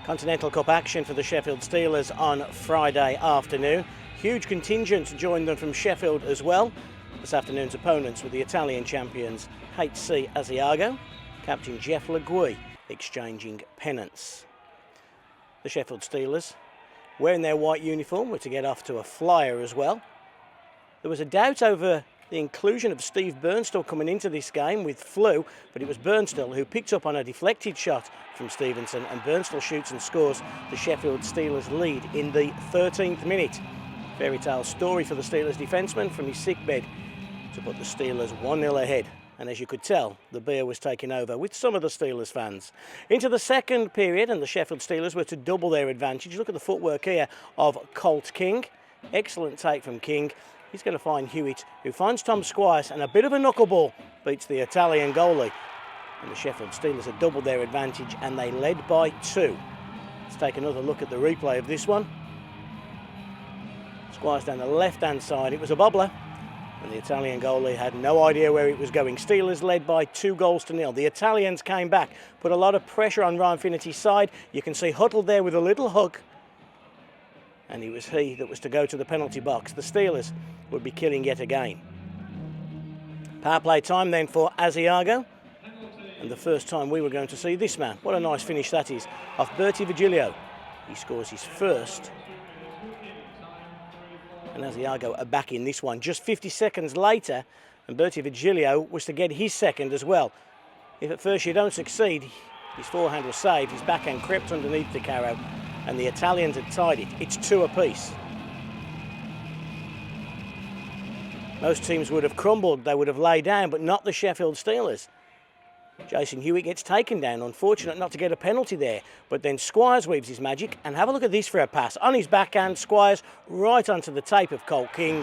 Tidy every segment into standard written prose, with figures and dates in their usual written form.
Continental Cup action for the Sheffield Steelers on Friday afternoon. Huge contingent joined them from Sheffield as well. This afternoon's opponents were the Italian champions HC Asiago, captain Jeff Le Guy exchanging pennants. The Sheffield Steelers, wearing their white uniform, were to get off to a flyer as well. There was a doubt over the inclusion of Steve Burnstall coming into this game with flu, but it was Burnstall who picked up on a deflected shot from Stevenson, and Burnstall shoots and scores the Sheffield Steelers lead in the 13th minute. Fairy tale story for the Steelers defenceman from his sickbed to put the Steelers 1-0 ahead. And as you could tell, the beer was taking over with some of the Steelers fans. Into the second period, and the Sheffield Steelers were to double their advantage. Look at the footwork here of Colt King. Excellent take from King. He's going to find Hewitt, who finds Tom Squires, and a bit of a knuckleball beats the Italian goalie. And the Sheffield Steelers had doubled their advantage, and they led by 2. Let's take another look at the replay of this one. Squires down the left-hand side. It was a bobbler, and the Italian goalie had no idea where it was going. Steelers led by 2-0. The Italians came back, put a lot of pressure on Ryan Finnerty's side. You can see huddled there with a little hug, and it was he that was to go to the penalty box. The Steelers would be killing yet again. Power play time then for Asiago, and the first time we were going to see this man. What a nice finish that is, off Bertie Virgilio. He scores his first, and Asiago are back in this one just 50 seconds later, and Bertie Virgilio was to get his second as well. If at first you don't succeed, his forehand was saved, his backhand crept underneath the carrow, and the Italians had tied it. It's 2 apiece. Most teams would have crumbled, they would have laid down, but not the Sheffield Steelers. Jason Hewitt gets taken down, unfortunate not to get a penalty there, but then Squires weaves his magic, and have a look at this for a pass. On his backhand, Squires right onto the tape of Colt King.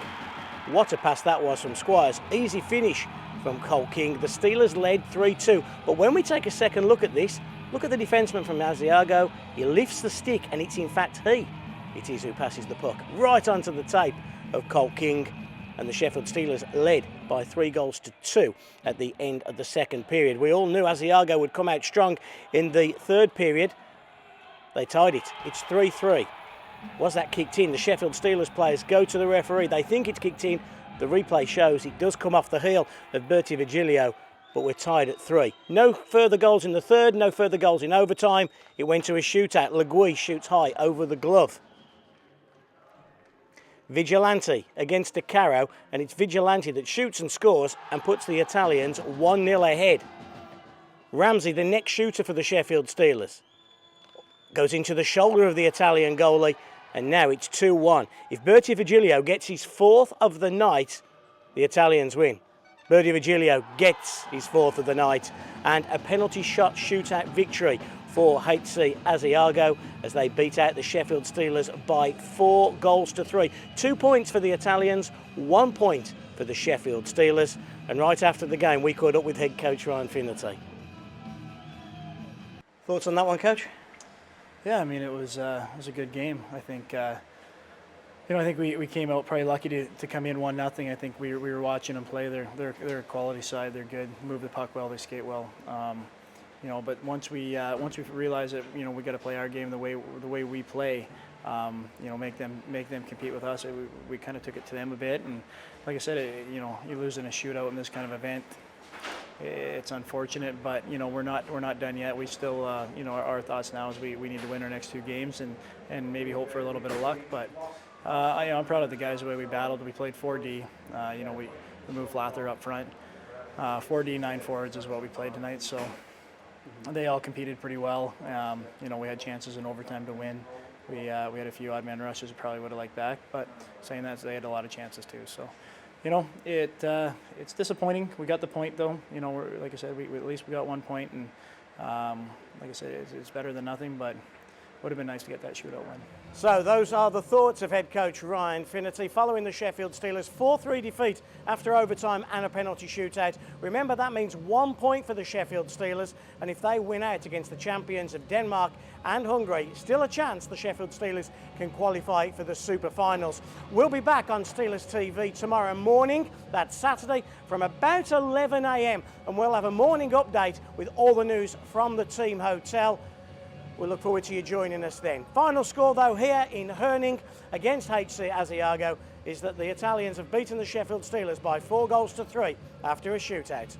What a pass that was from Squires. Easy finish from Colt King. The Steelers led 3-2, but when we take a second look at this, look at the defenceman from Asiago. He lifts the stick, and it's in fact it is who passes the puck right onto the tape of Colt King. And the Sheffield Steelers led by 3-2 at the end of the second period. We all knew Asiago would come out strong in the third period. They tied it. It's 3-3. Was that kicked in? The Sheffield Steelers players go to the referee. They think it's kicked in. The replay shows it does come off the heel of Bertie Virgilio, but we're tied at 3. No further goals in the third, no further goals in overtime. It went to a shootout. Le Guy shoots high over the glove. Vigilante against De Caro, and it's Vigilante that shoots and scores and puts the Italians 1-0 ahead. Ramsey, the next shooter for the Sheffield Steelers, goes into the shoulder of the Italian goalie, and now it's 2-1. If Bertie Virgilio gets his 4th of the night, the Italians win. Bertie Virgilio gets his 4th of the night, and a penalty shot shootout victory for HC Asiago as they beat out the Sheffield Steelers by 4-3. 2 points for the Italians, 1 point for the Sheffield Steelers. And right after the game, we caught up with head coach Ryan Finnerty. Thoughts on that one, coach? Yeah, I mean, it was a good game. I think I think we came out probably lucky to come in 1-0. I think we were watching them play. They're a quality side. They're good. Move the puck well. They skate well. But once we realize that we got to play our game the way we play, make them compete with us. We kind of took it to them a bit, and like I said, you lose in a shootout in this kind of event. It's unfortunate, but we're not done yet. We still our thoughts now is we need to win our next 2 games and maybe hope for a little bit of luck. But I'm proud of the guys the way we battled. We played 4D. We moved Flather up front. 4D, 9 forwards is what we played tonight. So. They all competed pretty well. We had chances in overtime to win. We had a few odd man rushes. Probably would have liked back, but saying that, they had a lot of chances too. So, it's disappointing. We got the point though. Like I said, we at least we got 1 point, and like I said, it's better than nothing. But would have been nice to get that shootout win. So those are the thoughts of head coach Ryan Finnerty following the Sheffield Steelers 4-3 defeat after overtime and a penalty shootout. Remember, that means 1 point for the Sheffield Steelers, and if they win out against the champions of Denmark and Hungary, still a chance the Sheffield Steelers can qualify for the Super Finals. We'll be back on Steelers TV tomorrow morning, that's Saturday, from about 11 a.m, and we'll have a morning update with all the news from the team hotel. We'll look forward to you joining us then. Final score though here in Herning against HC Asiago is that the Italians have beaten the Sheffield Steelers by 4 goals to 3 after a shootout.